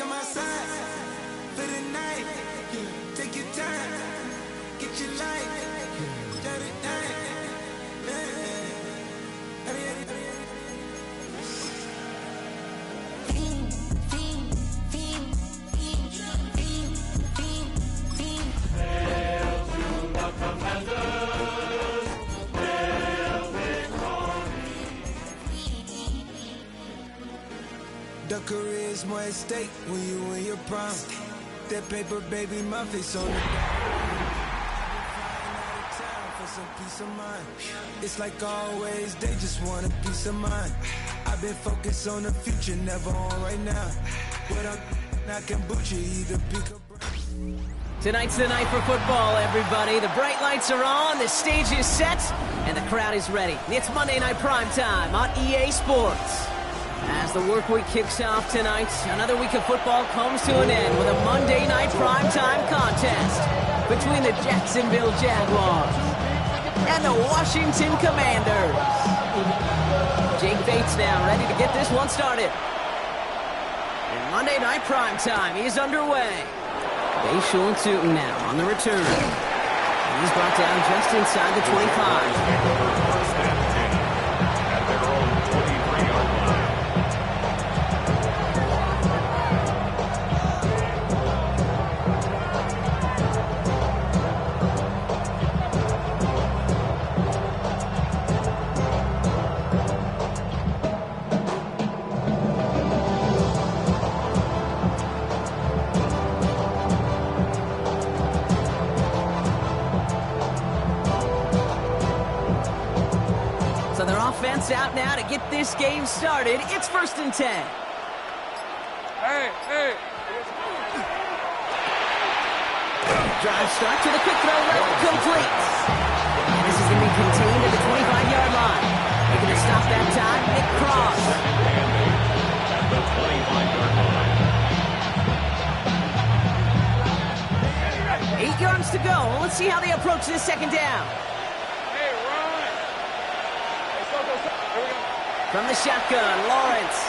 my side for the night. Take your time, get your life. Dirty night. The career's more at stake when you in your prime. That paper, baby, my face on the for some peace of mind. It's like always, they just want a peace of mind. I've been focused on the future, never on right now. But I can boot you either pick up. Tonight's the night for football, everybody. The bright lights are on, the stage is set, and the crowd is ready. It's Monday Night Prime Time on EA Sports. As the work week kicks off tonight, another week of football comes to an end with a Monday Night Primetime contest between the Jacksonville Jaguars and the Washington Commanders. Jake Bates now ready to get this one started. And Monday Night Primetime is underway. Bayshul and Sutton now on the return. He's brought down just inside the 25. So their offense out now to get this game started. It's 1st and 10. Hey. Drive start to the quick throw, right, complete. And this is going to be contained at the 25-yard line. They're going to stop that time. Nick Cross. At the 25-yard line. 8 yards to go. Let's see how they approach this second down. Hey, run. Hey, go. Here we go. From the shotgun, Lawrence.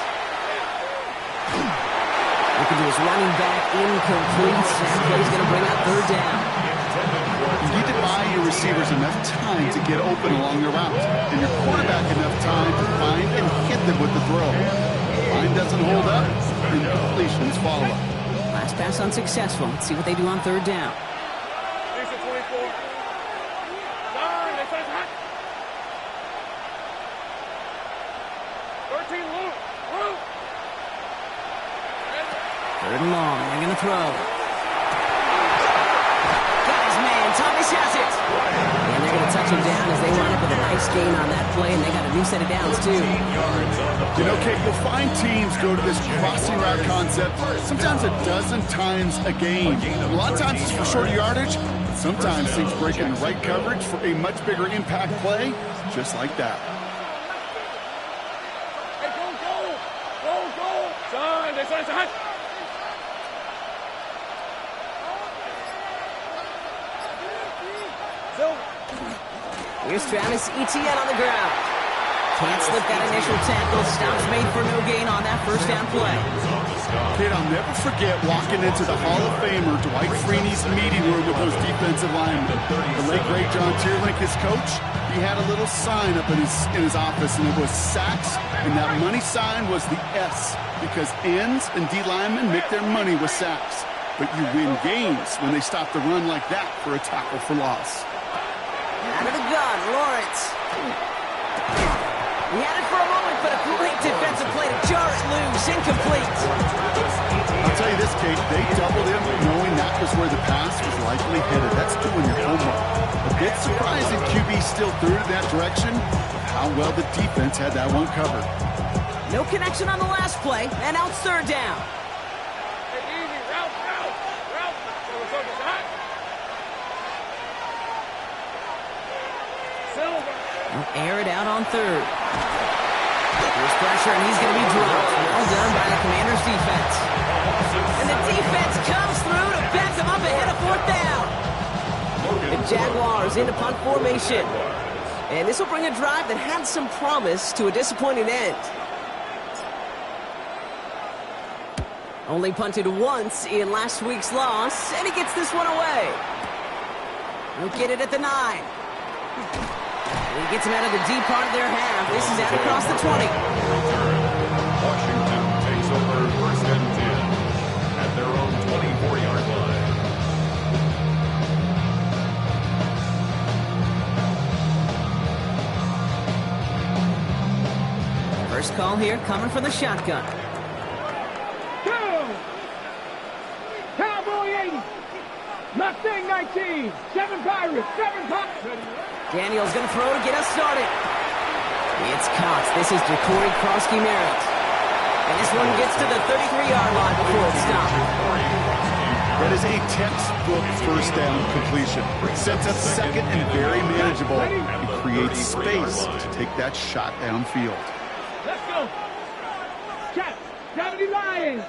Looking to his running back, incomplete. That play's going to bring up 3rd down. You need to buy your receivers enough time to get open along their route, and your quarterback enough time to find and hit them with the throw. Line doesn't hold up, and completions follow up. Last pass unsuccessful. Let's see what they do on 3rd down. 24. Nine, they say hot. 13, Luke. 3rd and long. They're going to throw. Got his man. Thomas has it. And they're going to touch him down as they line up with a nice gain on that play, and they got a new set of downs, too. You know, Kate, you'll find teams go to this crossing route concept sometimes a dozen times a game. A lot of times it's for shorter yardage. Sometimes things break in the right coverage for a much bigger impact play, just like that. Hey, go. Son, they say hot. Here's Travis Etienne on the ground. Can't slip that initial tackle. Stops made for no gain on that 1st down play. Kid, I'll never forget walking into the Hall of Famer Dwight Freeney's meeting room with those defensive linemen. The late great John Tierlink, his coach, he had a little sign up in his office, and it was sacks, and that money sign was the S, because ends and D linemen make their money with sacks. But you win games when they stop the run like that for a tackle for loss. Out of the gun, Lawrence. He had it for a moment, but a great defensive play to jar it loose. Incomplete. I'll tell you this, Kate, they doubled him knowing that was where the pass was likely headed. That's doing your homework. A bit surprising QB still threw it in that direction. How well the defense had that one covered. No connection on the last play, and now it's 3rd down. Hey, easy. Route. So hot. Silver. They'll air it out on 3rd. There's pressure, and he's going to be dropped. Well done by the Commanders' defense. And the defense comes through to back them up ahead of 4th down. The Jaguars into punt formation. And this will bring a drive that had some promise to a disappointing end. Only punted once in last week's loss, and he gets this one away. He'll get it at the 9. And he gets him out of the deep part of their half. This is out across the 20. Washington takes over 1st and 10 at their own 24-yard line. First call here coming from the shotgun. Cowboy 80. Mustang 19. 7 Pirates. 7 Pirates. Daniel's going to throw to get us started. It's Cox. This is Jacory Krosky-Merritt. And this one gets to the 33-yard line before it's stopped. That is a textbook first down completion. Sets up second and very manageable. It creates space to take that shot downfield. Let's go. Check. 70 Lions.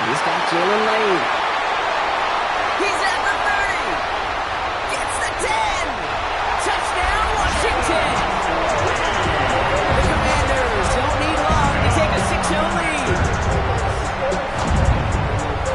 He's got Jalen Lane. He's at the 30. Gets the 10. Touchdown, Washington. The Commanders don't need long to take a 6-0 lead.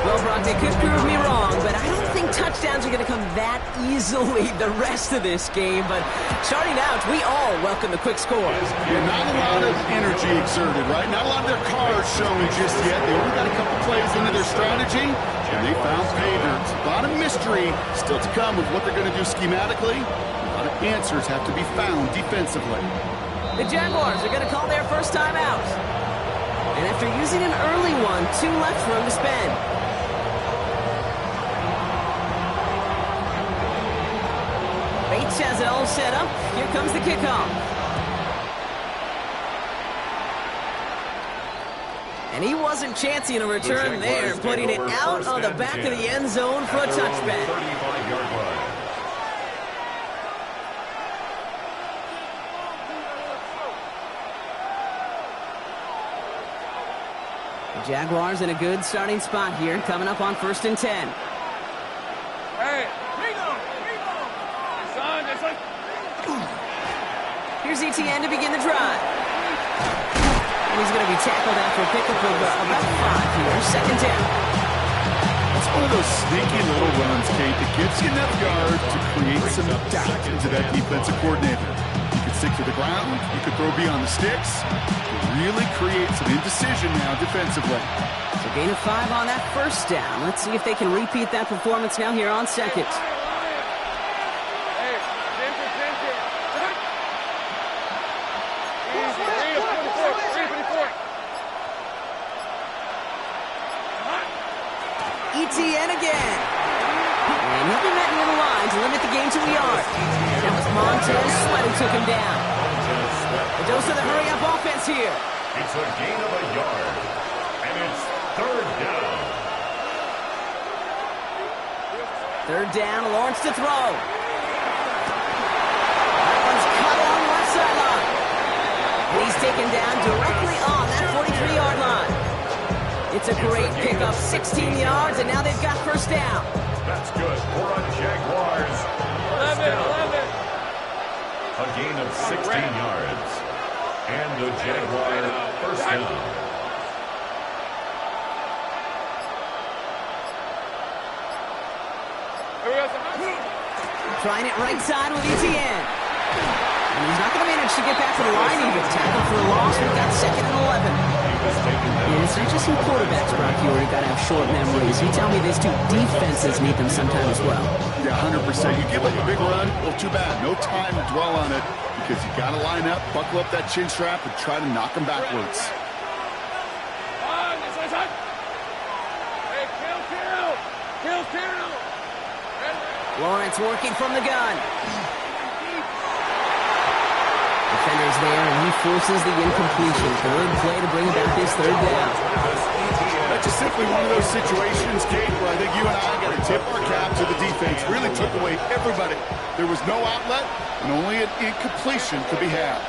Well, Brock, they could prove me wrong, but I don't think touchdowns are going to come that easily the rest of this game. But starting out, we all welcome the quick scores. Yeah, not a lot of energy exerted, right? Not a lot of their cards showing just yet. They only got a couple plays into their strategy, and they found pay dirt. A lot of mystery still to come with what they're going to do schematically. A lot of answers have to be found defensively. The Jaguars are going to call their first time out. And after using an early one, 2 left for him to spend. Bates has it all set up. Here comes the kickoff. And he wasn't chancing a return there, putting it out on the back of the end zone for a touchback. 35-yard line. The Jaguars in a good starting spot here, coming up on 1st and 10. Hey, Here's ETN to begin the drive. And he's going to be tackled after a pickup of about 5 here. 2nd down. It's one of those sneaky little runs, Kate, that gives you enough yards to create some doubt into that defensive coordinator. You could stick to the ground. You could throw beyond the sticks. You really create some indecision now defensively. So gain of 5 on that 1st down. Let's see if they can repeat that performance now here on 2nd. ETN again. And he'll be met near the line to limit the game to a yard. That was Montez Sweat who took him down. A dose of the hurry-up offense here. It's a gain of a yard. And it's 3rd down. 3rd down, Lawrence to throw. That one's cut on left sideline. And he's taken down directly on that 43-yard line. It's a great pickup, 16 yards, and now they've got 1st down. That's good for a Jaguars. 11. A gain of 16 yards. And the Jaguar 1st down. Trying it right side with ETN. And he's not going to manage to get back to the line even. Tackle for a loss. We've got 2nd and 11. Yeah, it's not just in quarterbacks, Brock. You got to have short memories. You tell me these 2 defenses need them sometime as well. Yeah, 100%. You give up a big run, well, too bad. No time to dwell on it because you got to line up, buckle up that chin strap, and try to knock them backwards. Kill. Lawrence working from the gun. Defenders there, and he forces the incompletion. Good play to bring about this 3rd down. That's just simply one of those situations, Kate, where I think you and I got to tip our cap to the defense. Really took away everybody. There was no outlet, and only an incompletion could be had.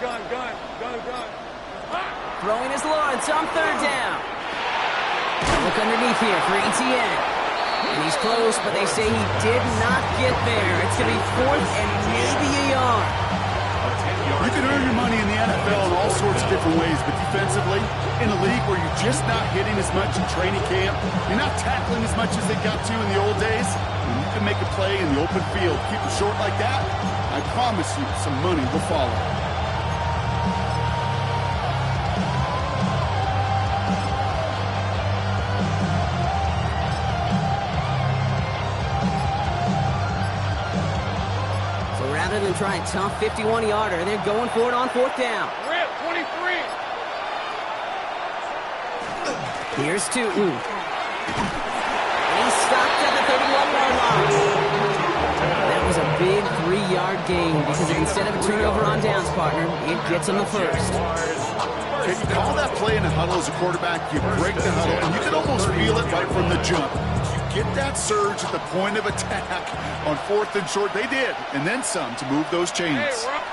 gun. Throwing is Lawrence on third down. Look underneath here for ETN. And he's close, but they say he did not get there. It's going to be fourth and maybe a yard. You can earn your money in the NFL in all sorts of different ways, but defensively, in a league where you're just not hitting as much in training camp, you're not tackling as much as they got to in the old days, and you can make a play in the open field. Keep it short like that, I promise you some money will follow. Rather than try a tough 51-yarder, they're going for it on fourth down. Rip, 23. Here's Tootin. And he's stopped at the 31-yard line. That was a big 3-yard gain because instead of a turnover on downs, partner, it gets him the first. Okay, you call that play in a huddle as a quarterback, you break the huddle, and you can almost feel it right from the jump. Get that surge at the point of attack on fourth and short. They did, and then some to move those chains. Hey,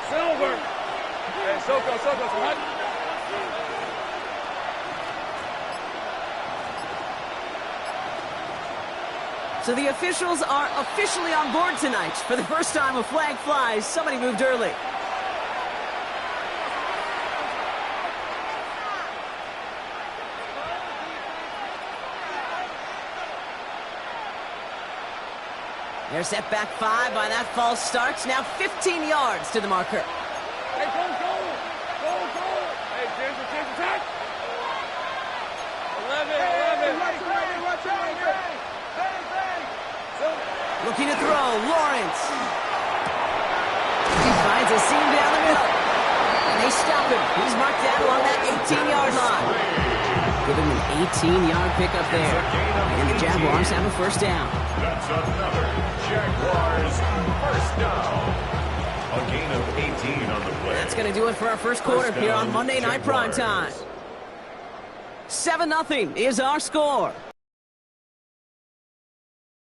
Silver. Hey, Soko, hot. So the officials are officially on board tonight. For the first time a flag flies, somebody moved early. They're set back 5 by that false start. Now 15 yards to the marker. Hey, go. Hey, Ginger, touch. 11. Watch out. Looking to throw, Lawrence. He finds a seam down the middle. And they stop him. He's marked down along that 18-yard line. Give him an 18-yard pickup there. And the Jaguars have a first down. That's another Jaguars first down. A gain of 18 on the play. That's going to do it for our first quarter here on Monday Night Primetime. 7-0 is our score.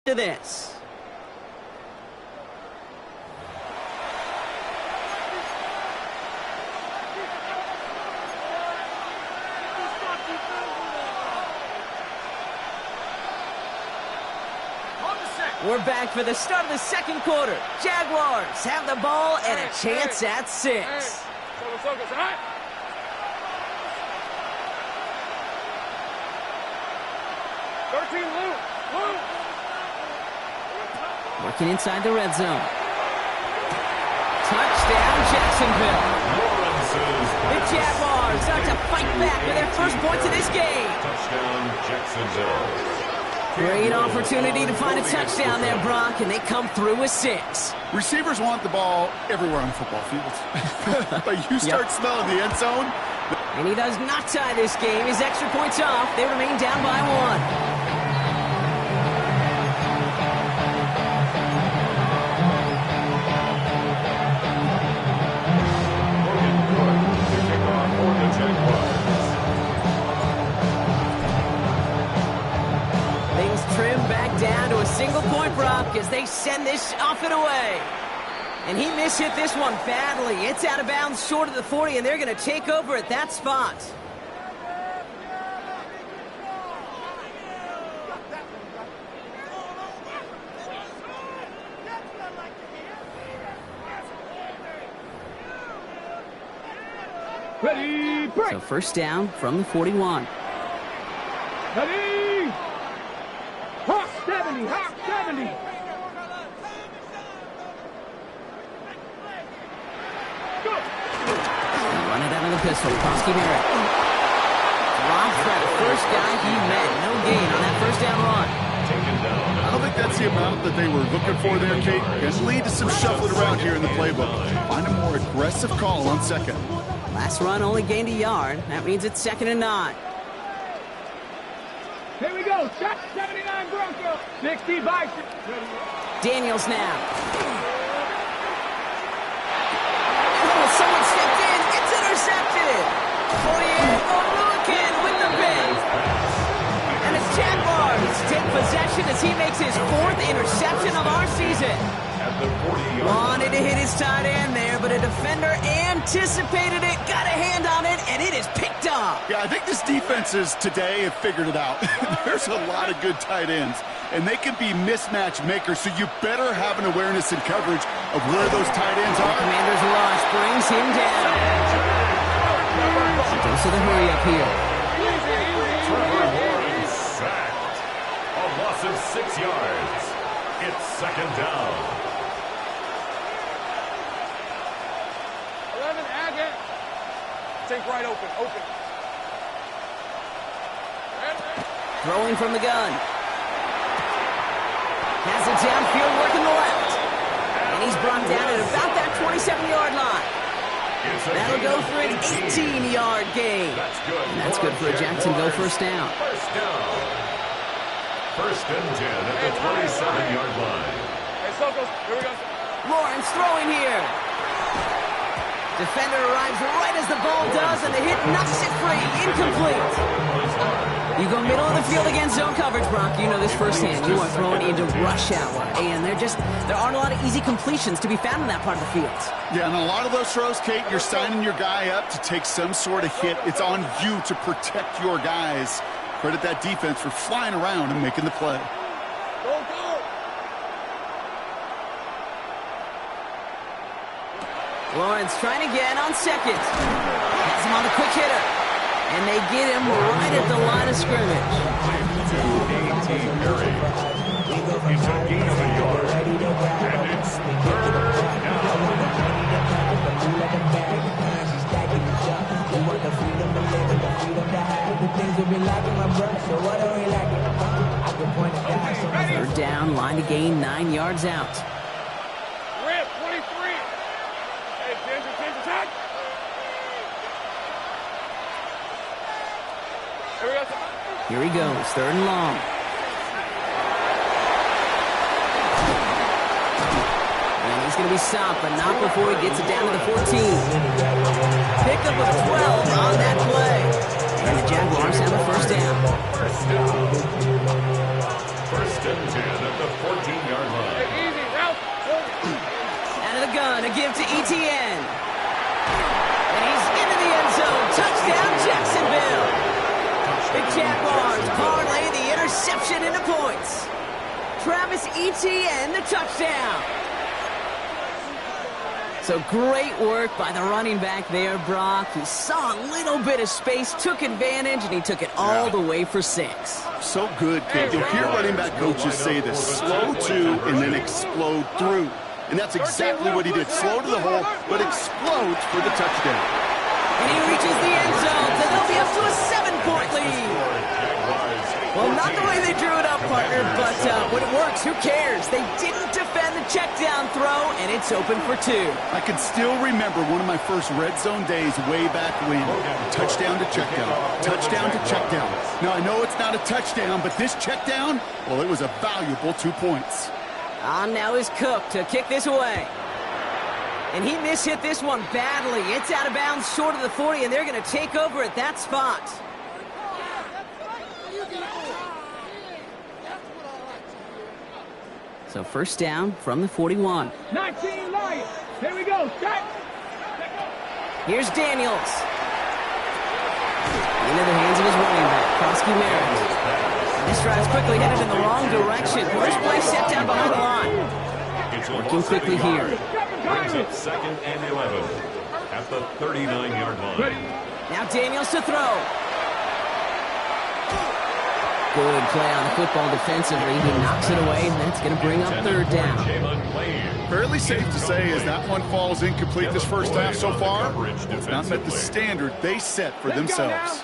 To this. We're back for the start of the second quarter. Jaguars have the ball and a chance at 6. Soko's hot. Luke. Working inside the red zone. Touchdown, Jacksonville. The Jaguars start to fight back with their first points of this game. Touchdown, Jacksonville. Great opportunity to find a touchdown there, Brock, and they come through with 6. Receivers want the ball everywhere on the football field. But you start smelling the end zone. And he does not tie this game. His extra points off. They remain down by 1. Down to a single point, Brock, as they send this off and away. And he mishit this one badly. It's out of bounds short of the 40, and they're going to take over at that spot. Ready, break. So first down from the 41. Ready. Hawk 70. Go. Run it out of the pistol. Koski Merritt. Drops that first guy he met. No gain on that first down run. I don't think that's the amount that they were looking for there, Kate. It's lead to some shuffling around here in the playbook. Find a more aggressive call on second. Last run only gained a yard. That means it's 2nd and 9. Here we go. Shot 79 Bronco. 60 Bison. Daniels now. Oh, someone stepped in. It's intercepted. 48. O'Rourke with the pick. And the Jaguars take possession as he makes his 4th interception of our season. At the 40-yard Wanted to hit his tight end there, there, but a defender anticipated it, got a hand on it, and it is picked up. Yeah, I think this defenses today have figured it out. There's a lot of good tight ends, and they can be mismatch makers, so you better have an awareness and coverage of where those tight ends are. Commander's rush brings him down. Goes to the hurry up here. Sacked. A loss of 6 yards. It's second down. 11, Agate. Take right open. Throwing from the gun. Has it downfield, working the left. And he's brought down at about that 27-yard line. That'll go for an 18-yard gain. And that's good for a Jacksonville first down. First and 10 at the 27-yard line. Hey, Sokos, here we go. Lawrence throwing here. Defender arrives right as the ball does, and the hit knocks it free. Incomplete. You go middle of the field against zone coverage, Brock. You know this firsthand. You are throwing into rush hour, and there aren't a lot of easy completions to be found in that part of the field. Yeah, and a lot of those throws, Kate, you're signing your guy up to take some sort of hit. It's on you to protect your guys. Credit that defense for flying around and making the play. Go, go. Lawrence trying again on second. Has him on the quick hitter. And they get him right at the line of scrimmage. It's a gain of a yard. And it's third Third down, line to gain 9 yards out. Rip, 23. Hey, Ginger, attack. Here we go. Here he goes, third and long. And he's going to be stopped, but not before he gets it down to the 14. Pick up a 12 on that play. And the Jaguars have a first down. First and 10 at the 14-yard line. Hey, easy, Ralph. Out of the gun, a give to ETN. And he's into the end zone. Touchdown, Jacksonville. The Jaguars parlay the interception into points. Travis Etienne, the touchdown. So great work by the running back there, Brock. He saw a little bit of space, took advantage, and he took it all the way for 6. So good, Kate. You'll hear running back coaches say this: slow to and then explode through. And that's exactly what he did. Slow to the hole, but explodes for the touchdown. And he reaches the end zone, so they'll be up to a 7-point lead. Well, not the way they drew it up, partner, but when it works, who cares? They didn't defend the check down throw, and it's open for 2. I can still remember one of my first red zone days way back when. Touchdown to check down. Touchdown to check down. Now, I know it's not a touchdown, but this check down, well, it was a valuable 2 points. On now is Cook to kick this away. And he mishit this one badly. It's out of bounds short of the 40, and they're going to take over at that spot. So first down from the 41. 19 light. Here we go. Set. Here's Daniels. Into the hands of his running back, Krosky Merritt. This drive's quickly headed in the wrong direction. First play set down behind the line. Working quickly here. Brings up second and 11 at the 39-yard line. Now Daniels to throw. Good play on the football defensively. He knocks it away, and that's going to bring up third down. Fairly safe to say as that one falls incomplete this first half so far, it's not met the standard they set for themselves.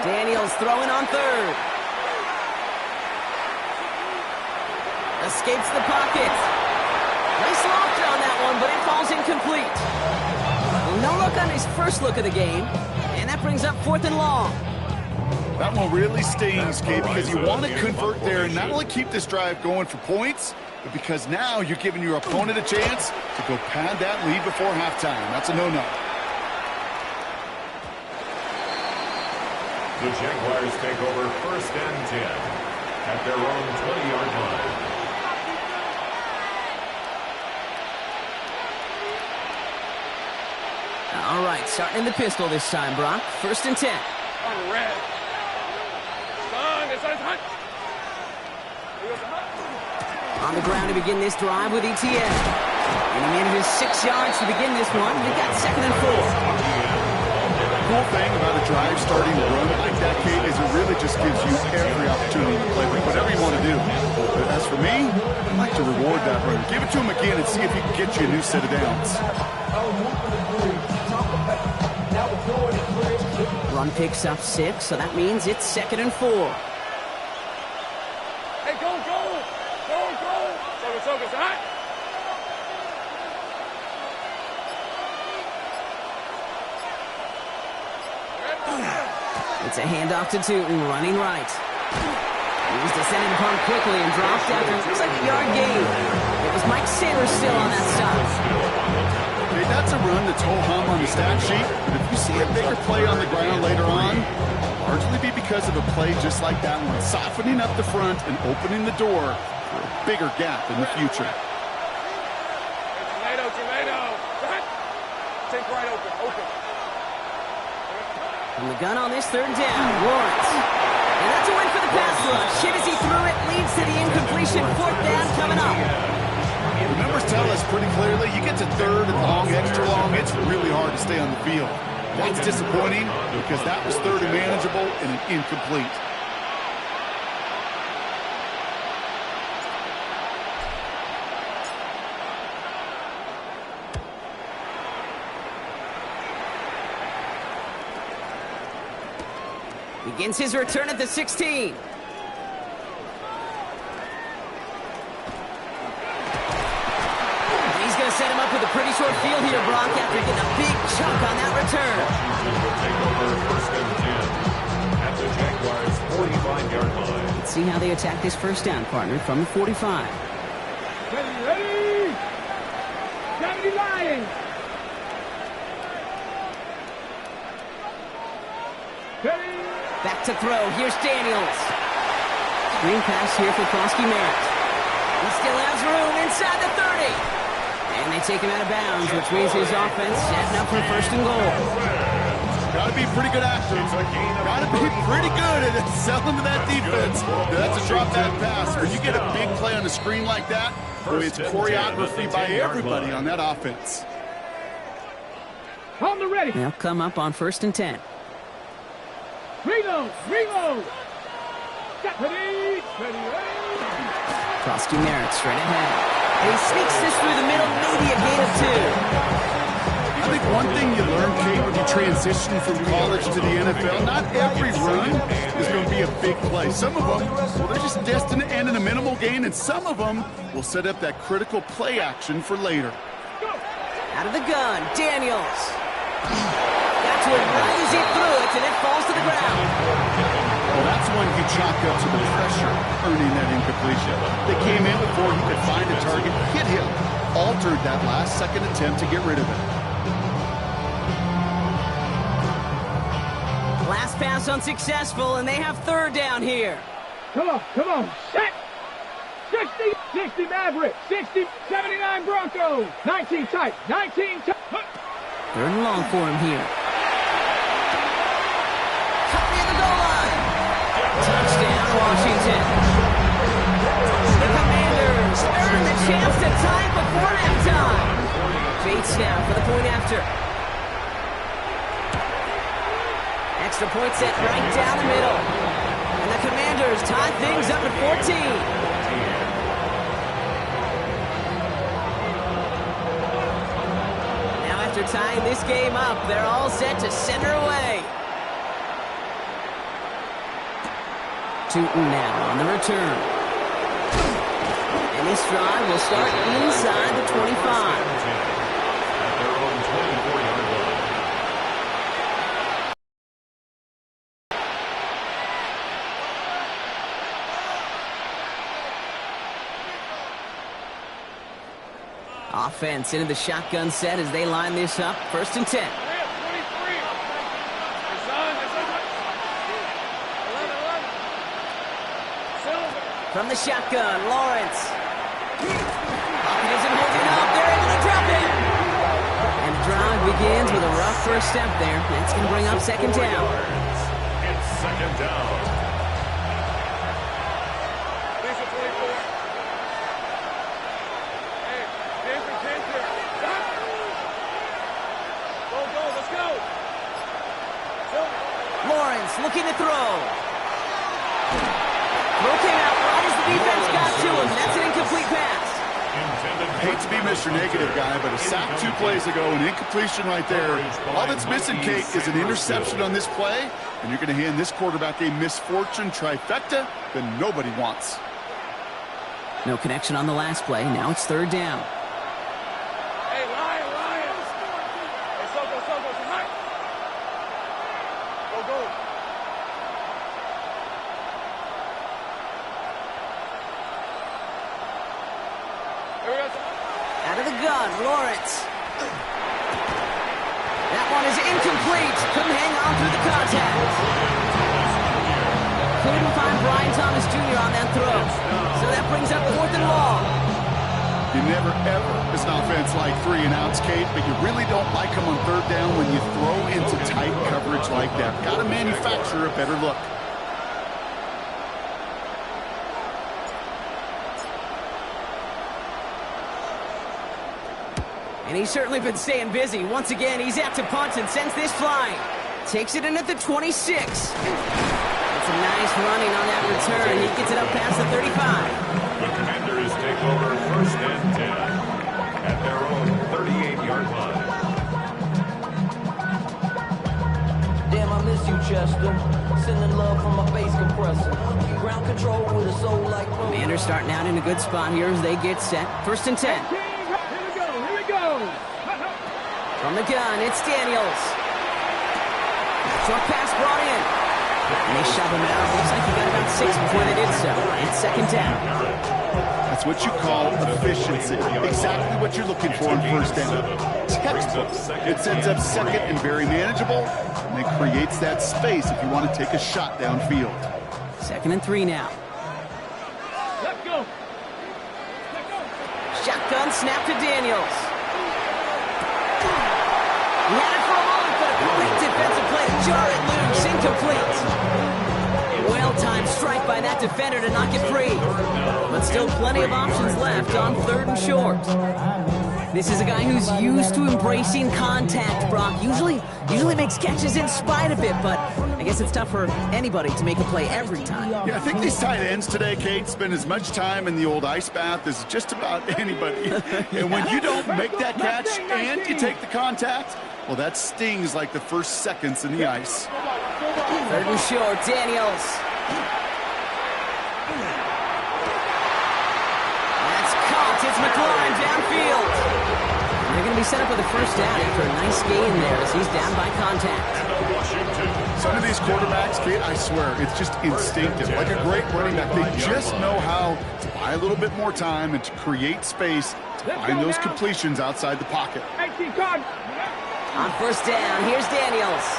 Daniels throwing on third. Escapes the pocket. Nice lofter on that one, but it falls incomplete. No look on his first look of the game, and that brings up fourth and long. That one really stings, Kate, because you want to convert there and not only keep this drive going for points, but because now you're giving your opponent a chance to go pad that lead before halftime. That's a no-no. The Jaguars take over first and 10 at their own 20-yard line. All right, starting in the pistol this time, Brock. 1st and 10. On red. Son, it's hot. On the ground to begin this drive with ETN. And he manages 6 yards to begin this one. They've got 2nd and 4. Cool thing about a drive starting to run like that, Kate, is it really just gives you every opportunity to play with whatever you want to do. But as for me, I'd like to reward that run. Give it to him again and see if he can get you a new set of downs. Run picks up 6, so that means it's 2nd and 4. Hey, go. Focus, hot. It's a handoff to Tootin, running right. He's descending the punt quickly and dropped after it looks like a yard gain. It was Mike Saylor still on that stop. Hey, that's a run that's ho-hum on the stat sheet, but if you see a bigger play on the ground later on, it'll largely be because of a play just like that one, softening up the front and opening the door for a bigger gap in the future. Tomato. Take right open. From the gun on this 3rd down, Lawrence. And that's a win for the pass rush. Hit as he threw it, leads to the incompletion. 4th down coming up. The numbers tell us pretty clearly, you get to 3rd and long, extra long, it's really hard to stay on the field. That's disappointing because that was 3rd and manageable and an incomplete. Begins his return at the 16. He's going to set him up with a pretty short field here, Brock, after getting a big chunk on that return. Washington will take over 1st and 10 at the Jaguars' 45-yard line. Let's see how they attack this 1st down, partner, from the 45. Ready. 70 Lions. Back to throw. Here's Daniels. Screen pass here for Krosky Merritt. He still has room inside the 30. And they take him out of bounds, which means his offense setting up for 1st and goal. Got to be pretty good after him. Got to be pretty good at selling to that defense. That's a drop back pass. When you get a big play on the screen like that, boy, it's choreography by everybody on that offense. On the ready. They'll come up on 1st and 10. Reload. Krosky Merritt straight ahead. And he sneaks this through the middle, maybe a gain of 2. I think one thing you learn, Kate, when you transition from college to the NFL, not every run is going to be a big play. Some of them, well, they're just destined to end in a minimal gain, and some of them will set up that critical play action for later. Out of the gun, Daniels. Got to it right as he threw it, and it falls to the ground. Well, that's one you chalk up to the pressure earning that incompletion. They came in before he could find a target, hit him, altered that last-second attempt to get rid of it. Last pass unsuccessful, and they have 3rd down here. Come on. Set. 60 Maverick. 79 Broncos. 19 tight. 3rd and long for him here. Cut near the goal line. Touchdown, Washington. The Commanders earn the chance to tie it before halftime. Bates now for the point after. Extra point set right down the middle. And the Commanders tie things up at 14. After tying this game up, they're all set to center away. Tootin now on the return. And this drive will start inside the 25. At their own 24-yard line. Offense into the shotgun set as they line this up. 1st and 10. From the shotgun, Lawrence. Pocket isn't holding up. They're able to drop it. And the drive begins with a rough first step there. That's going to bring up second down. It's second down. Lisa 24. Hey, James and James here. Stop. Go, let's go. Lawrence looking to throw. Throw came out right as the defense got to him. That's an incomplete pass. Hate to be Mr. Negative guy, but a sack 2 plays ago, an incompletion right there. All that's missing, Kate, is an interception on this play, and you're going to hand this quarterback a misfortune trifecta that nobody wants. No connection on the last play. Now it's third down. Hey, Lions. Hey, Soko, tonight. Go. Out of the gun, Lawrence. That one is incomplete. Couldn't hang on through the contact. Couldn't find Brian Thomas Jr. on that throw. So that brings up fourth and long. You never, ever, as an offense, like 3 and outs, Kate, but you really don't like them on third down when you throw into tight coverage like that. Got to manufacture a better look. And he's certainly been staying busy. Once again, he's out to punt and sends this flying. Takes it in at the 26. It's a nice running on that return. He gets it up past the 35. The Commanders take over first and 10 at their own 38-yard line. Damn, I miss you, Chester. Sending love from my bass compressor. Ground control with a soul like... Commanders starting out in a good spot here as they get set. First and 10. From the gun, it's Daniels. Short pass brought in. And they shove him out. Looks like he got about 6 before they did so. It's second down. That's what you call efficiency. Exactly what you're looking for in first down. Textbook. It sets up second and very manageable, and it creates that space if you want to take a shot downfield. Second and 3 now. Let's go. Shotgun snap to Daniels. He had it for a moment, but a great defensive play to jar it loose. Incomplete. Well-timed strike by that defender to knock it free. But still plenty of options left on third and short. This is a guy who's used to embracing contact, Brock. Usually makes catches in spite of it, but I guess it's tough for anybody to make a play every time. Yeah, I think these tight ends today, Kate, spend as much time in the old ice bath as just about anybody. And when you don't make that catch and you take the contact, well, that stings like the first seconds in the ice. Third and short, Daniels. That's caught. It's McLaurin downfield. They're going to be set up with a first down after a nice gain there as he's down by contact. Some of these quarterbacks, Kate, I swear, it's just instinctive. Like a great running back, they just know how to buy a little bit more time and to create space to find those completions outside the pocket. On first down, here's Daniels.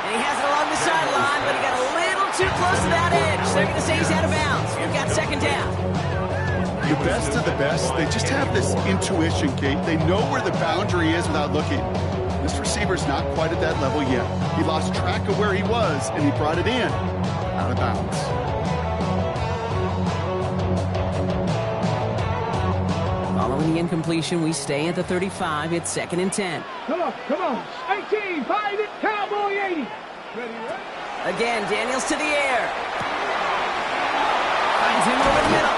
And he has it along the sideline, but he got a little too close to that edge. They're going to say he's out of bounds. We've got second down. The best of the best, they just have this intuition, Kate. They know where the boundary is without looking. This receiver's not quite at that level yet. He lost track of where he was, and he brought it in out of bounds. Following the incompletion, we stay at the 35. It's second and 10. Come on. 18, 5, Cowboy 80. Ready? Again, Daniels to the air. Finds him over the middle.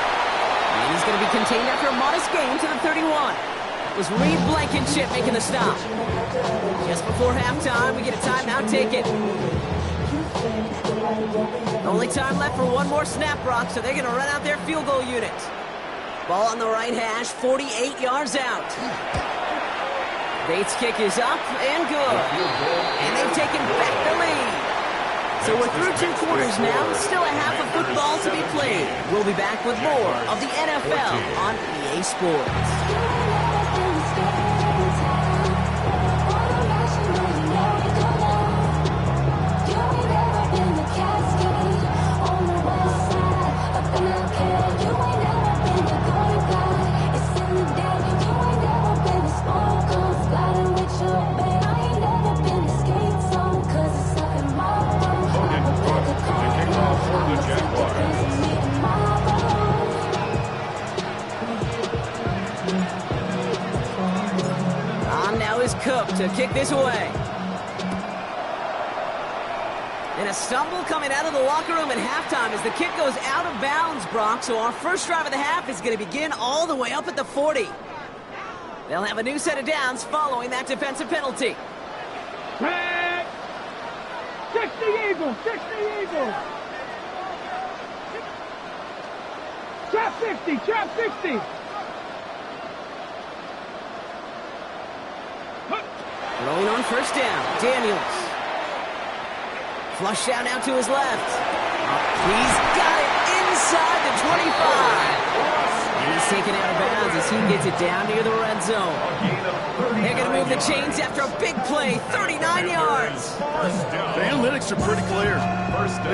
And he's going to be contained after a modest gain to the 31. It was Reed Blankenship making the stop. Just before halftime, we get a timeout taken. Only time left for one more snap, Brock, so they're going to run out their field goal unit. Ball on the right hash, 48 yards out. Bates' kick is up and good. And they've taken back the lead. So we're through 2 quarters now, still a half of football to be played. We'll be back with more of the NFL on EA Sports. You ain't never been the quarterback. It's in the day. You ain't never been the small is Cook to kick this away. And a stumble coming out of the locker room at halftime as the kick goes out of bounds, Brock. So our first drive of the half is going to begin all the way up at the 40. They'll have a new set of downs following that defensive penalty. 60 Eagles, 60 Eagles. Trap 60, trap 60. Rolling on first down, Daniels. Flush down out to his left. He's got it inside the 25. He's taken out of bounds as he gets it down near the red zone. They're going to move the chains after a big play, 39 yards. The analytics are pretty clear.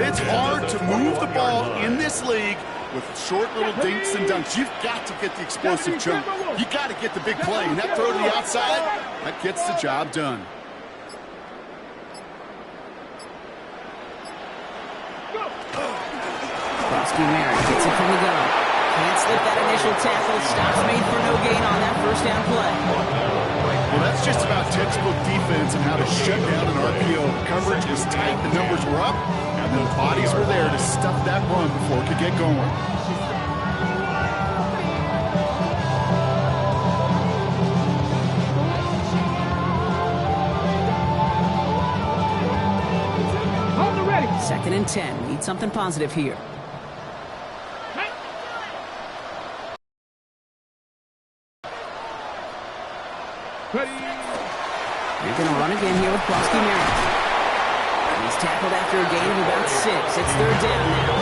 It's hard to move the ball in this league with short little dinks and dunks. You've got to get the explosive jump. You got to get the big play, and that throw to the outside, that gets the job done. Merritt gets it from the gun. Can't slip that initial tackle. Stops made for no gain on that first down play. Well, that's just about textbook defense and how to shut down an RPO. The coverage was tight, the numbers were up, and the bodies were there to stuff that run before it could get going. Hold it ready. 2nd and 10. Need something positive here. They're going to run again here with Merritt. He's tackled after a gain of about 6. It's 3rd down now.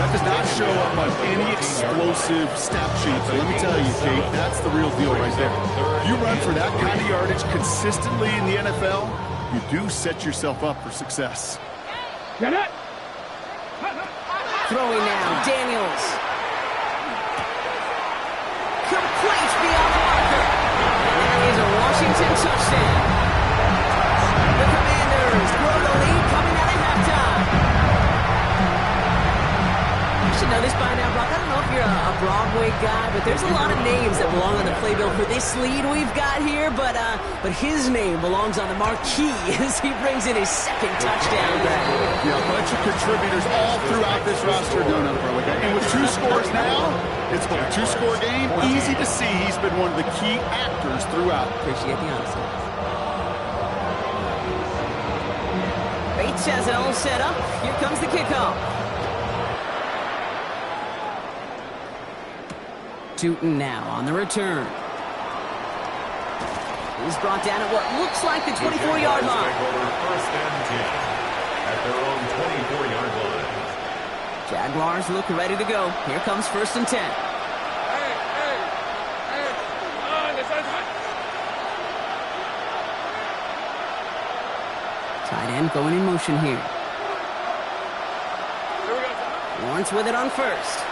That does not show up on any explosive stat sheet, but let me tell you, Kate, that's the real deal right there. You run for that kind of yardage consistently in the NFL, you do set yourself up for success. Get it. Throwing now, Daniels. Complete beyond the marker. And that is a Washington touchdown. The Commanders grow the lead coming out of halftime. You should know this by now, Brock. I don't know if you're a Broadway guy, but there's a lot of names that belong on the playbill for this lead we've got here, but his name belongs on the marquee as he brings in his 2nd touchdown grab. Yeah, a bunch of contributors all throughout this roster doing it, Broadway. And with 2 scores now, it's been a 2-score game. Easy to see he's been one of the key actors throughout. Appreciate the honesty. Bates has it all set up. Here comes the kickoff. Tootin now on the return. He's brought down at what looks like the 24-yard line. First and 10 at their own 24-yard line. Jaguars look ready to go. Here comes 1st and 10. Tight end going in motion here. Lawrence with it on 1st.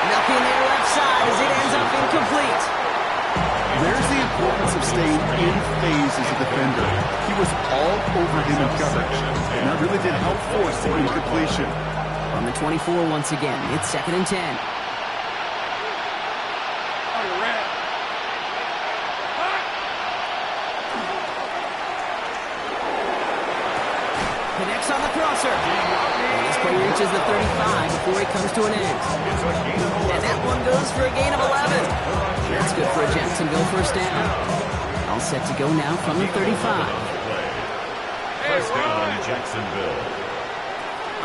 Nothing there left side as it ends up incomplete. There's the importance of staying in phase as a defender. He was all over him in coverage, and that really did help force the incompletion. On the 24 once again, it's 2nd and 10. Connects on the crosser. And this play reaches the 35 before it comes to an end. And that one goes for a gain of 11. That's good for a Jacksonville first down. All set to go now from the 35. First down, Jacksonville.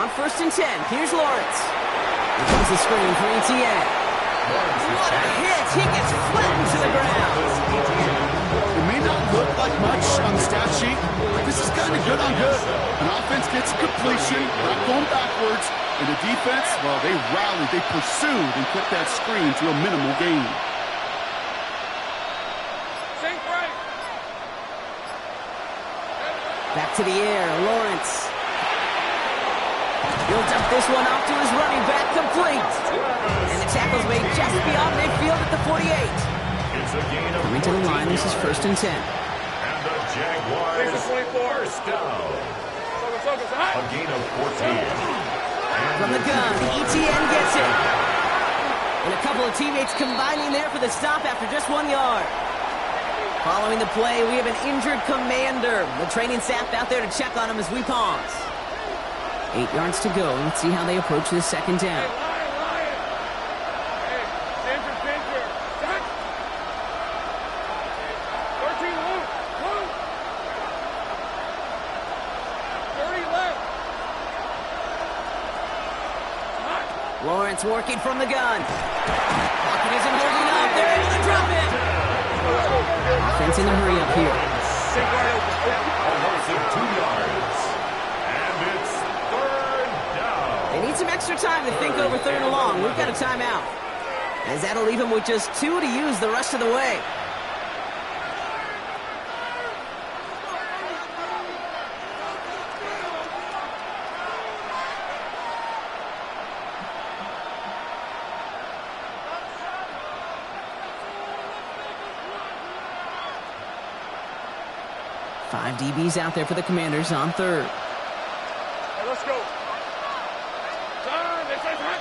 On 1st and 10, here's Lawrence. Here comes the screen for ETN. What a hit! He gets flattened to the ground. It may not look like much on the stat sheet, but this is kind of good on good. An offense gets a completion, not going backwards, and the defense, well, they rallied, they pursued, and kept that screen to a minimal gain. Back to the air, Lawrence. He'll dump this one off to his running back, complete. And the tackle's made just beyond midfield at the 48. Coming to the line, this is 1st and 10. And the Jaguars first down. A gain of 14. From the gun, ETN gets it. And a couple of teammates combining there for the stop after just 1 yard. Following the play, we have an injured commander. The training staff out there to check on him as we pause. 8 yards to go. Let's see how they approach this second down. Lawrence working from the gun. Pocket isn't holding up. They're able to drop it. Offense in a hurry up here. Almost 2 yards. And it's third down. They need some extra time to think over third and long. We've got a timeout. As that'll leave him with just 2 to use the rest of the way. Five DBs out there for the Commanders on third. Hey, let's go. Time, this is hot.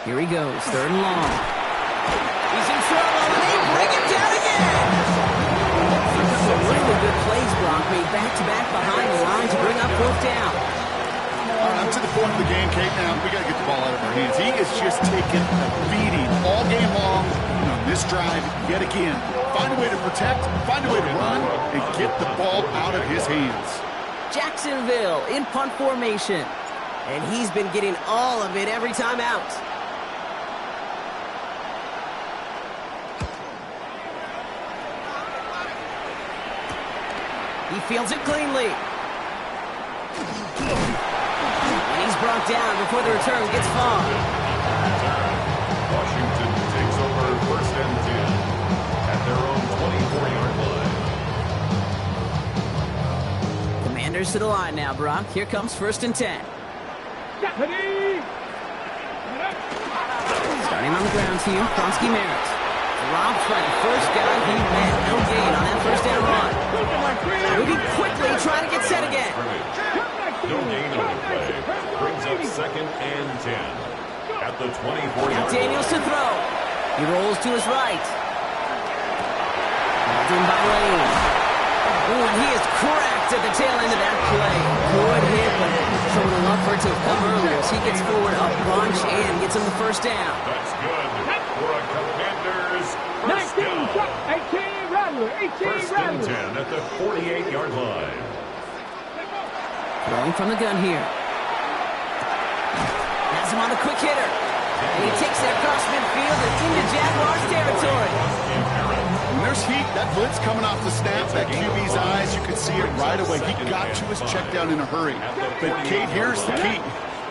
Here he goes, third and long. He's in trouble, and they bring him down again. Some really good plays, Brock, made back-to-back behind the line to bring up fourth down. All right, I'm to the point of the game, Kate, now. We got to get the ball out of our hands. He is just taking a beating all game long. And on this drive, yet again, find a way to protect, find a way to run, and get the ball out of his hands. Jacksonville in punt formation. And he's been getting all of it every time out. He fields it cleanly. And he's brought down before the return gets far. Washington takes over first and 10 at their own 24-yard line. Commanders to the line now, Brock. Here comes first and 10. Starting on the ground here, Kronsky Merritt. Robbed by the first guy he met. No gain on that first down run. Moving quickly, trying to get set again. No gain on the play. Brings up second and 10 at the 24-yard Daniels to throw. He rolls to his right. Called in by Lane. Oh, and he is cracked at the tail end of that play. Good hit, but showing a love for it to come earlier as he gets forward a bunch and gets him the first down. That's good for a Commanders first 19, down. 18, Rattler, 18, First and 10 at the 48-yard line. Throwing from the gun here. Has him on the quick hitter. And he takes it across midfield and into Jaguars territory. When there's heat, that blitz coming off the snap, that QB's eyes, you could see it right away. He got to his check down in a hurry. But, Kate, here's the key.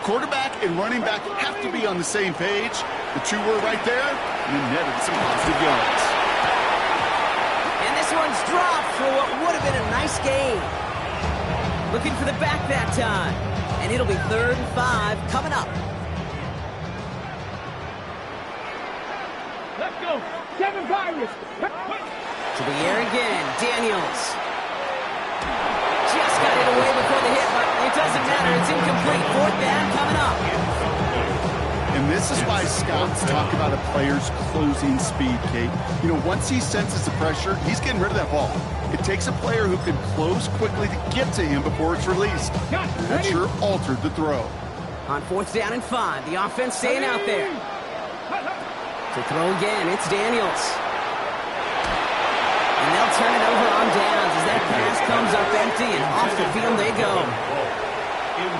Quarterback and running back have to be on the same page. The two were right there, and then netted some positive yards. And this one's dropped for what would have been a nice game. Looking for the back that time. And it'll be 3rd and 5 coming up. Let's go. 7 Pirates. To the air again, Daniels. Just got it away before the hit, but it doesn't matter. It's incomplete. 4th down coming up. And this is why scouts talk about a player's closing speed, Kate. You know, once he senses the pressure, he's getting rid of that ball. It takes a player who can close quickly to get to him before it's released. That sure altered the throw. On 4th down and 5, the offense staying out there. To throw again, it's Daniels. And they'll turn it over on downs as that pass comes up empty and off the field they go.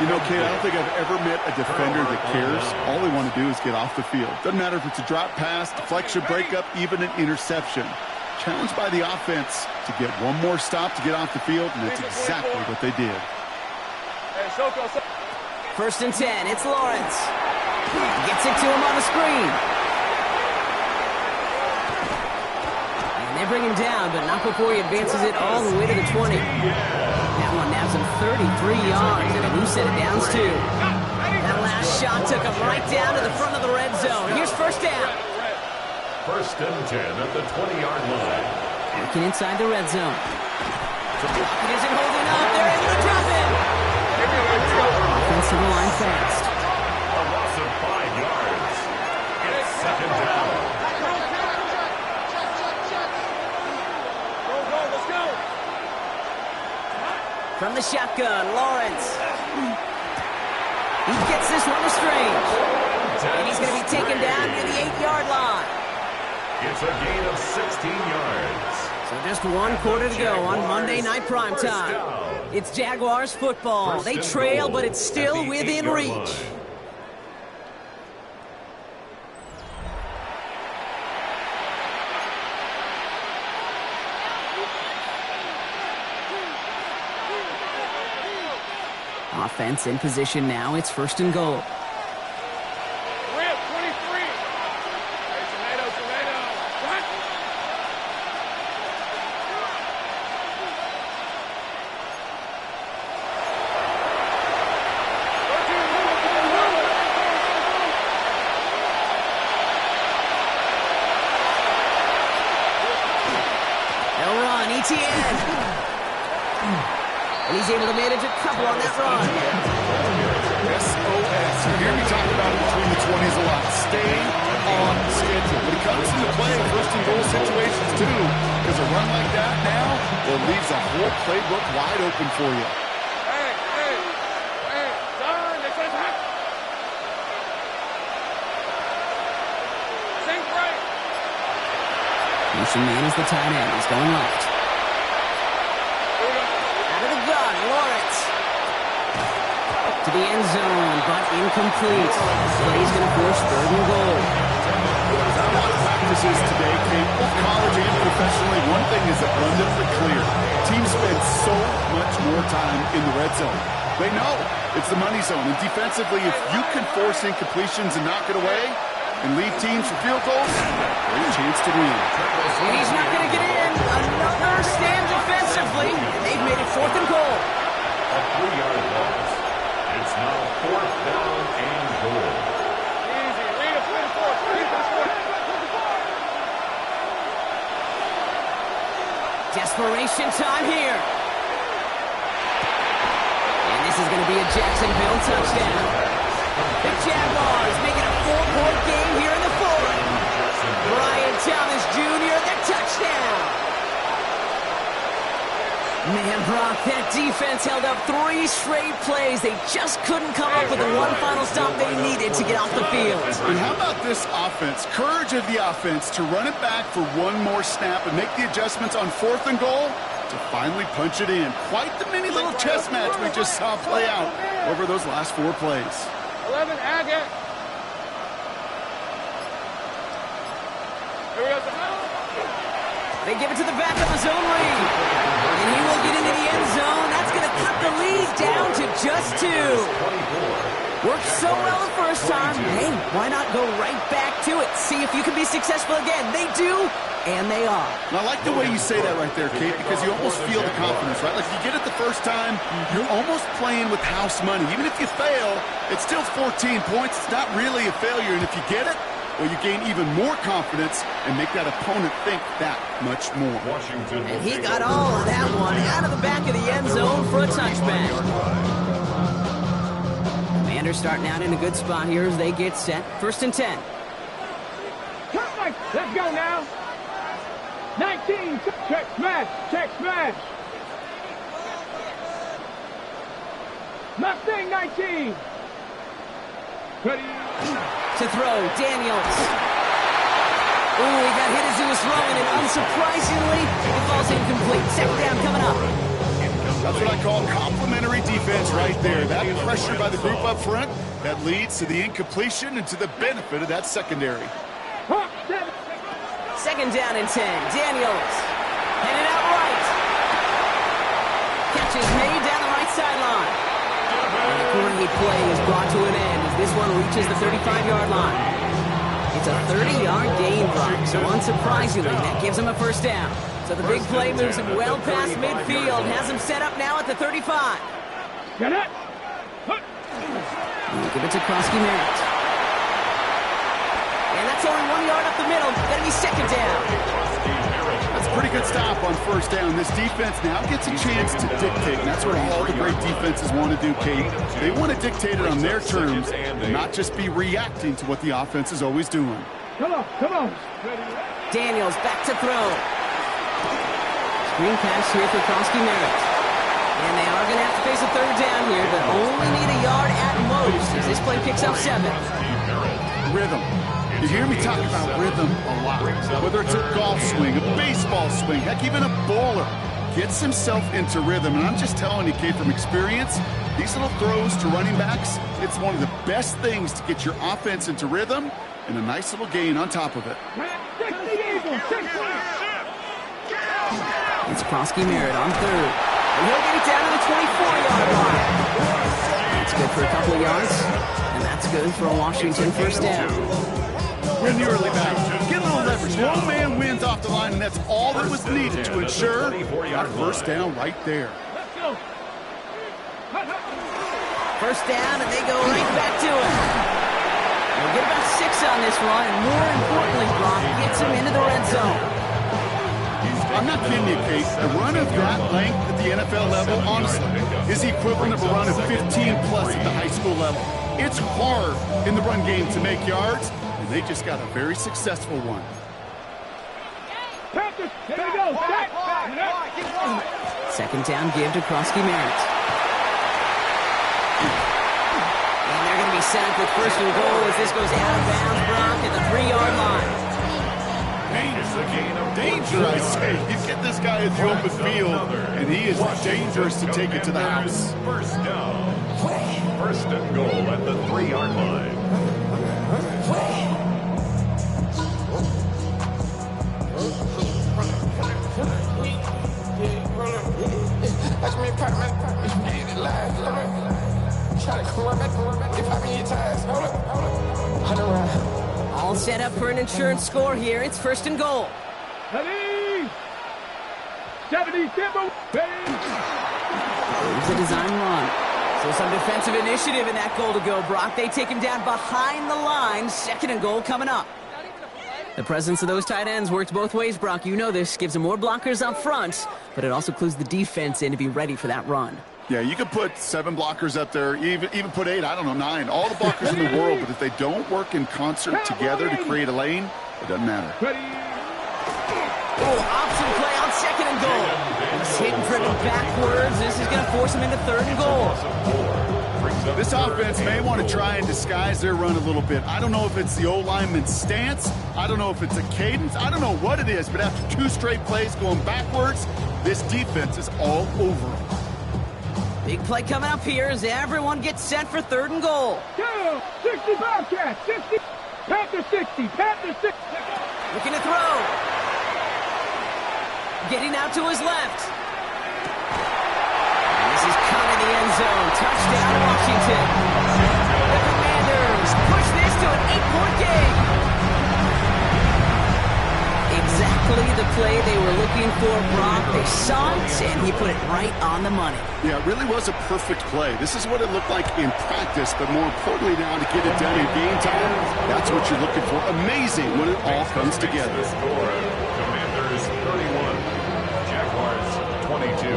You know, Kate, I don't think I've ever met a defender that cares. All they want to do is get off the field. Doesn't matter if it's a drop pass, deflection, breakup, even an interception. Challenged by the offense to get one more stop to get off the field, and that's exactly what they did. First and 10, it's Lawrence. Gets it to him on the screen. And they bring him down, but not before he advances it all the way to the 20. That one nabs him 33 yards, and a new set of downs, too. That last shot shot took him right down to the front of the red zone. Here's first down. First and 10 at the 20-yard line. Working inside the red zone. It isn't holding up. They're able to drop it. Offense to the line fast. A loss of 5 yards. It's second down. Let's go. From the shotgun, Lawrence. He gets this one to Strange. And he's going to be taken down near the 8-yard line. It's a gain of 16 yards. So just 1 quarter to go on Monday Night Primetime. It's Jaguars football. They trail, but it's still within reach. Offense in position now. It's first and goal. Rip, 23. Hey, tomato. What? They'll run, ETN. And he's able to manage a couple on that run. SOS. You hear me talk about it between the 20s a lot. Stay on schedule. When it comes into play, first and goal situations too, because a run like that now, it leaves a whole playbook wide open for you. Hey, Don, this is hot. Sink right. Mason Man is the tight end. He's going left. Lawrence to the end zone, but incomplete. Play's going to force third and goal. A lot of practices today, Kate, both college and professionally. One thing is abundantly clear. Teams spend so much more time in the red zone. They know it's the money zone. And defensively, if you can force incompletions and knock it away and leave teams for field goals, great chance to win. And he's not going to get in. Another stand defensively. They've made it fourth and goal. A 3-yard loss. It's now fourth down and goal. Easy. Read a 24. Desperation time here. And this is going to be a Jacksonville touchdown. The Jaguars make it a 4-point game here in the fourth. Brian Thomas Jr., the touchdown. Man, Brock, that defense held up 3 straight plays. They just couldn't come up with the one final stop they needed to get off the field. And how about this offense? Courage of the offense to run it back for one more snap and make the adjustments on fourth and goal to finally punch it in. Quite the mini little chess match we just saw play out over those last 4 plays. 11, Agate. Here we go. They give it to the back of the zone read. And he will get into the end zone. That's going to cut the lead down to just 2. Worked so well the first time. Hey, why not go right back to it? See if you can be successful again. They do, and they are. And I like the way you say that right there, Kate, because you almost feel the confidence, right? Like if you get it the first time, you're almost playing with house money. Even if you fail, it's still 14 points. It's not really a failure. And if you get it, well, you gain even more confidence and make that opponent think that much more. Washington. And he got all of that one out of the back of the end zone for a touchback. Commanders starting out in a good spot here as they get set. First and 10. Let's go now. 19, check smash. Mustang 19. Ready. To throw, Daniels. Ooh, he got hit as he was throwing, and unsurprisingly, it falls incomplete. Second down coming up. That's what I call complimentary defense right there. That pressure by the group up front, that leads to the incompletion and to the benefit of that secondary. Second down and 10. Daniels. Headed out right. Catch is made down the right sideline. And a great play is brought to an end as this one reaches the 35-yard line. It's a 30-yard gain block, so unsurprisingly, that gives him a first down. So the big play moves him well past midfield, has him set up now at the 35. Get it. He Give it to Krosky-Merritt. And that's only 1 yard up the middle. Gonna be second down. That's a pretty good stop on first down. This defense now gets a chance to dictate, and that's what all the great defenses want to do, Kate. They want to dictate it on their terms and not just be reacting to what the offense is always doing. Come on. Daniels back to throw. Screen pass here for Krosky-Merritt. And they are going to have to face a third down here, but only need a yard at most as this play picks up 7. Rhythm. You hear me talk about rhythm a lot. Whether it's a golf swing, a baseball swing, heck, even a bowler gets himself into rhythm. And I'm just telling you, Kate, from experience, these little throws to running backs, it's one of the best things to get your offense into rhythm and a nice little gain on top of it. It's Krosky-Merritt on third. And he'll get it down to the 24-yard line. It's good for a couple of yards. And that's good for a Washington first down. We're in the early back. Get a little leverage. One man wins off the line, and that's all that was needed to ensure a first down right there. First down, and they go right back to it. They'll get about 6 on this run, and more importantly, Brock gets him into the red zone. I'm not kidding you, Kate. A run of that length at the NFL level, honestly, is the equivalent of a run of 15-plus at the high school level. It's hard in the run game to make yards, and they just got a very successful one. Second down, give to Krosky-Merritt. And they're going to be set up with first and goal as this goes out of bounds, Brock, at the 3-yard line. Danger, I say. You get this guy at the open field, and he is dangerous to take it to the house. First down. First and goal at the 3-yard line. All set up for an insurance score here. It's first and goal. 70, Here's a design run. So some defensive initiative in that goal to go, Brock. They take him down behind the line. Second and goal coming up. The presence of those tight ends works both ways, Brock. You know this. Gives them more blockers up front, but it also clues the defense in to be ready for that run. Yeah, you could put 7 blockers up there, even put 8, I don't know, 9. All the blockers in the world, but if they don't work in concert together to create a lane, it doesn't matter. Oh, option play on second and goal. He's hit and driven backwards. This is going to force him into third and goal. This offense may want to try and disguise their run a little bit. I don't know if it's the old lineman's stance. I don't know if it's a cadence. I don't know what it is, but after 2 straight plays going backwards, this defense is all over them. Big play coming up here as everyone gets set for third and goal. 60 Bobcats, 60, Panther 60, Panther 60. Looking to throw. Getting out to his left. And this is coming the end zone. Touchdown, Washington. The Commanders push this to an 8-point game. Exactly the play they were looking for, Brock. They saw it, and he put it right on the money. Yeah, it really was a perfect play. This is what it looked like in practice, but more importantly now to get it done in game time, that's what you're looking for. Amazing when it all comes together. Score. Commanders 31. Jaguars 22.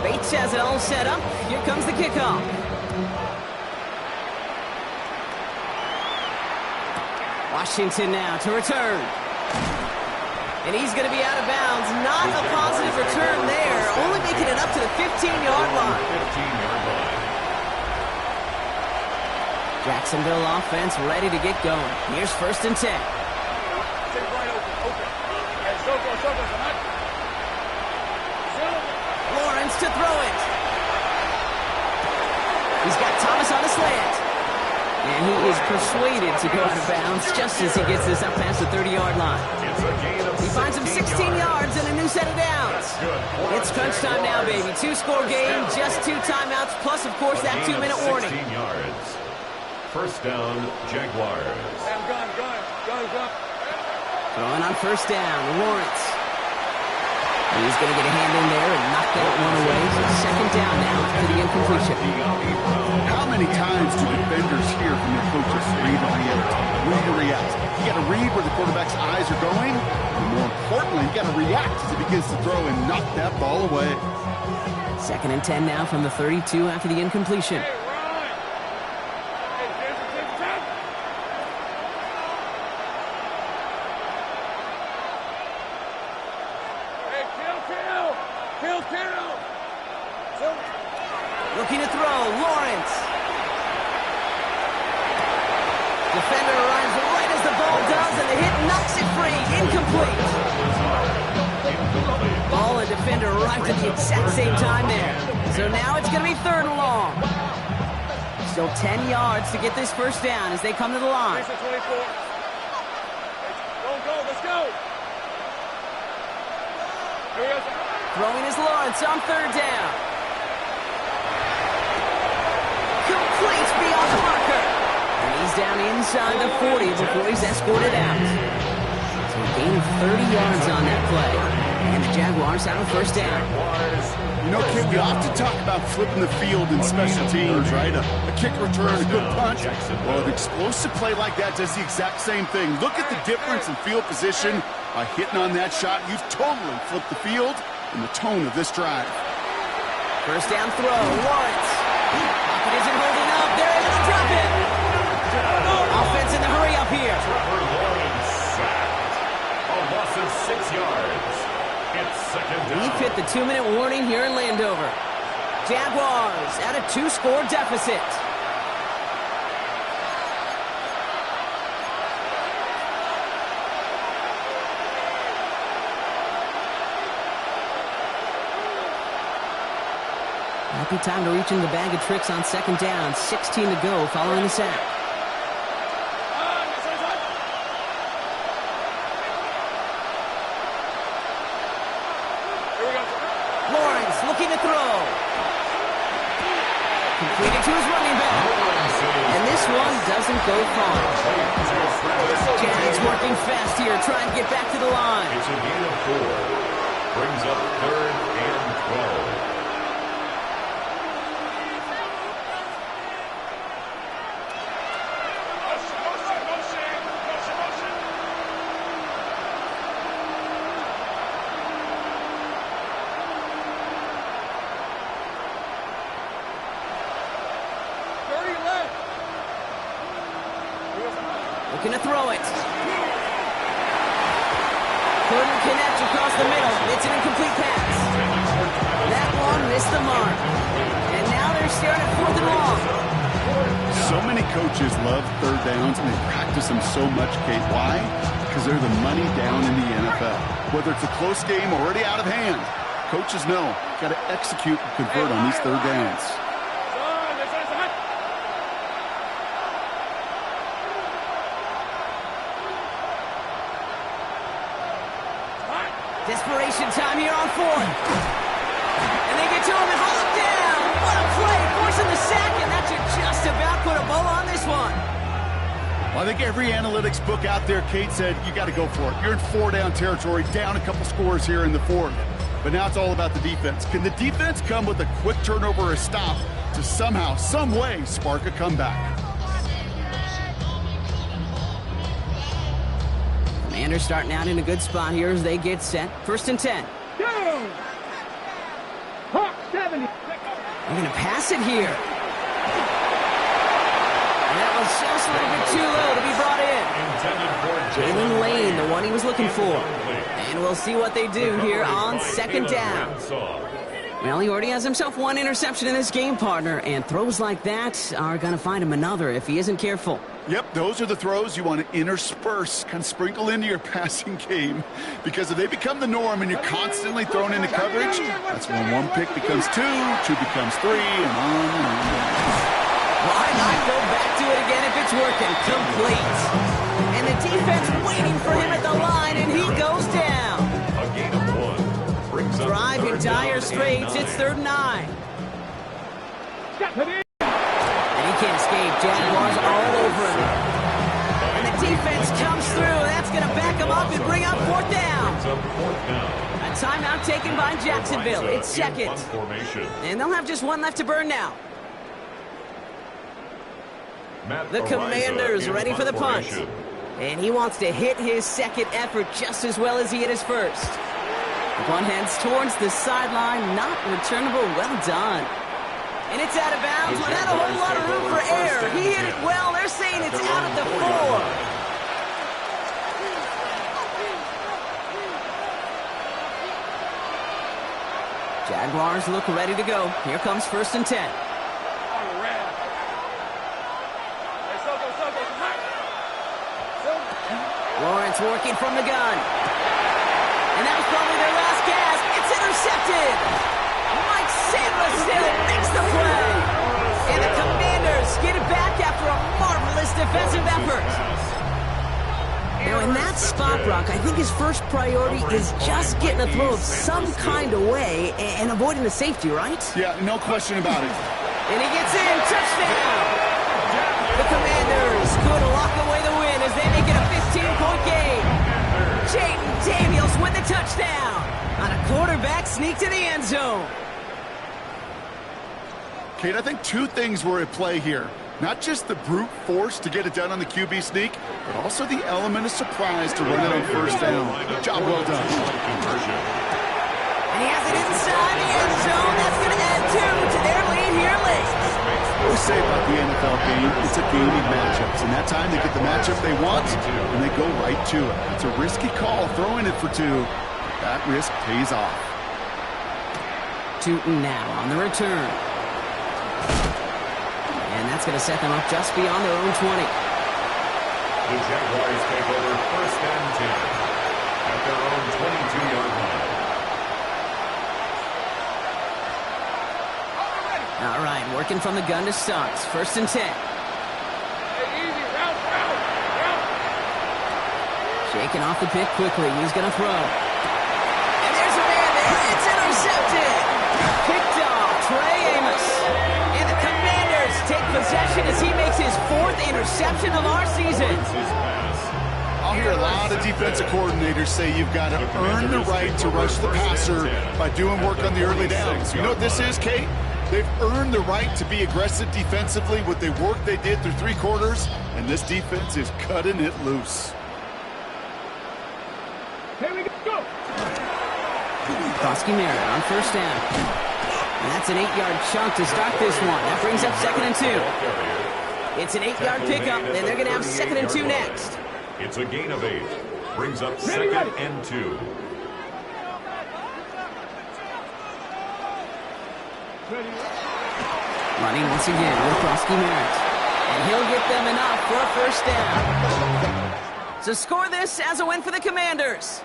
Bates has it all set up. Here comes the kickoff. Washington now to return. And he's going to be out of bounds. Not a positive return there. Only making it up to the 15-yard line. 15-yard line. Jacksonville offense ready to get going. Here's first and 10. Lawrence to throw it. He's got Thomas on a slant. And he is persuaded to go out of bounds just as he gets this up past the 30-yard line. He finds him 16 yards and a new set of downs. It's crunch time now, baby. 2-score game, just 2 timeouts, plus, of course, that 2-minute warning. 16 yards. First down, Jaguars. Throwing on first down, Lawrence. He's going to get a hand in there and knock that one away. So second down now to the incompletion. How many times do defenders hear from their coaches, read and react, read and react? You got to read where the quarterback's eyes are going, and more importantly, you got to react as he begins to throw and knock that ball away. Second and 10 now from the 32 after the incompletion. Looking to throw, Lawrence. Defender arrives right as the ball does, and the hit knocks it free. Incomplete. Ball and defender arrived at the exact same time there. So now it's going to be third and long. Still 10 yards to get this first down as they come to the line. Go, let's go. Here we go. Throwing is Lawrence on third down. Complete beyond the marker. And he's down inside the 40 before he's escorted out. So a gain of 30 yards on that play. And the Jaguars have a first down. You know, Kit, we often talk about flipping the field in special teams, right? A kick return, a good punch. Well, an explosive play like that does the exact same thing. Look at the difference in field position. By hitting on that shot, you've totally flipped the field and the tone of this drive. First down throw, Lawrence. Pocket isn't holding up. They're able to drop it. Offense in the hurry up here. Lawrence sacked. A loss of 6 yards. It's second down. We've hit the 2-minute warning here in Landover. Jaguars at a 2-score deficit. Happy time to reach in the bag of tricks on second down. 16 to go following the sack. Lawrence looking to throw. Completed to his running back. And this one doesn't go far. Jags working fast here, trying to get back to the line. It's a gain of 4. Brings up third and 12. Looking to throw it. Couldn't connect across the middle. It's an incomplete pass. That one missed the mark. And now they're staring at fourth and long. So many coaches love third downs, and they practice them so much, Kate. Why? Because they're the money down in the NFL. Whether it's a close game already out of hand, coaches know got to execute and convert on these third downs. Desperation time here on fourth. And they get to him and haul him down. What a play, forcing the sack, and that should just about put a bow on this one. Well, I think every analytics book out there, Kate, said you got to go for it. You're in 4-down territory, down a couple scores here in the fourth. But now it's all about the defense. Can the defense come with a quick turnover or a stop to somehow, some way, spark a comeback? Commanders starting out in a good spot here as they get set. First and 10. Down. Hawk 70. They're going to pass it here. And that was just a little bit too low to be brought in. Jalen Lane, the one he was looking for. And we'll see what they do here on second down. Well, he already has himself one interception in this game, partner, and throws like that are going to find him another if he isn't careful. Yep, those are the throws you want to intersperse, kind of sprinkle into your passing game. Because if they become the norm and you're constantly thrown into coverage, that's when one pick becomes two becomes three, and on and on. Why not go back to it again if it's working? Complete. And the defense waiting for him at the line, and he goes down. A gain of 1. Brings up Drive in dire straits. It's 3rd and 9. And he can't escape. Jaguars all over him. And the defense comes through. That's going to back him up and bring up 4th down. Brings up 4th down. A timeout taken by Jacksonville. It's second. And they'll have just one left to burn now. The Commanders ready for the punt. And he wants to hit his second effort just as well as he hit his first. One heads towards the sideline, not returnable. Well done. And it's out of bounds without a whole lot of room for error. He hit it well. They're saying it's out at the 4. Jaguars look ready to go. Here comes 1st and 10. Lawrence working from the gun. And that was probably their last gasp. It's intercepted. Mike Sandler still makes the play. And the Commanders get it back after a marvelous defensive effort. Now, in that spot, Brock, I think his first priority is just getting a throw of some kind of way and avoiding the safety, right? Yeah, no question about it. And he gets in. Touchdown. The Commanders could lock away the win as they make it a 15-point game. Jaden Daniels with the touchdown on a quarterback sneak to the end zone. Kate, I think two things were at play here. Not just the brute force to get it done on the QB sneak, but also the element of surprise to run it on 1st down. Job well done. And he has it inside the end zone. That's going to add 2 to their lead here late. What we say about the NFL game, it's a game of matchups. And that time they get the matchup they want, and they go right to it. It's a risky call, throwing it for 2. That risk pays off. Tootin now on the return. And that's going to set them up just beyond their own 20. The Jaguars take over 1st and 10 at their own 22-yard line. All right, working from the gun to start. 1st and 10. Shaking off the pick quickly. He's going to throw. And there's a man there. It's intercepted. Picked off Trey Amos. And the Commanders take possession as he makes his 4th interception of our season. I'll hear a lot of defensive coordinators say you've got to earn the right to rush the passer by doing work on the early downs. You know what this is, Kate? They've earned the right to be aggressive defensively with the work they did through 3 quarters, and this defense is cutting it loose. Here we go. Bosky Merritt on 1st down. And that's an 8-yard chunk to start this one. That brings up 2nd and 2. It's an 8-yard pickup, and they're going to have 2nd and 2 next. It's a gain of 8. Brings up 2nd and 2. Running once again with Bosky Merritt. And he'll get them enough for a 1st down. So score this as a win for the Commanders.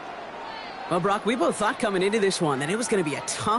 Well, Brock, we both thought coming into this one that it was going to be a tough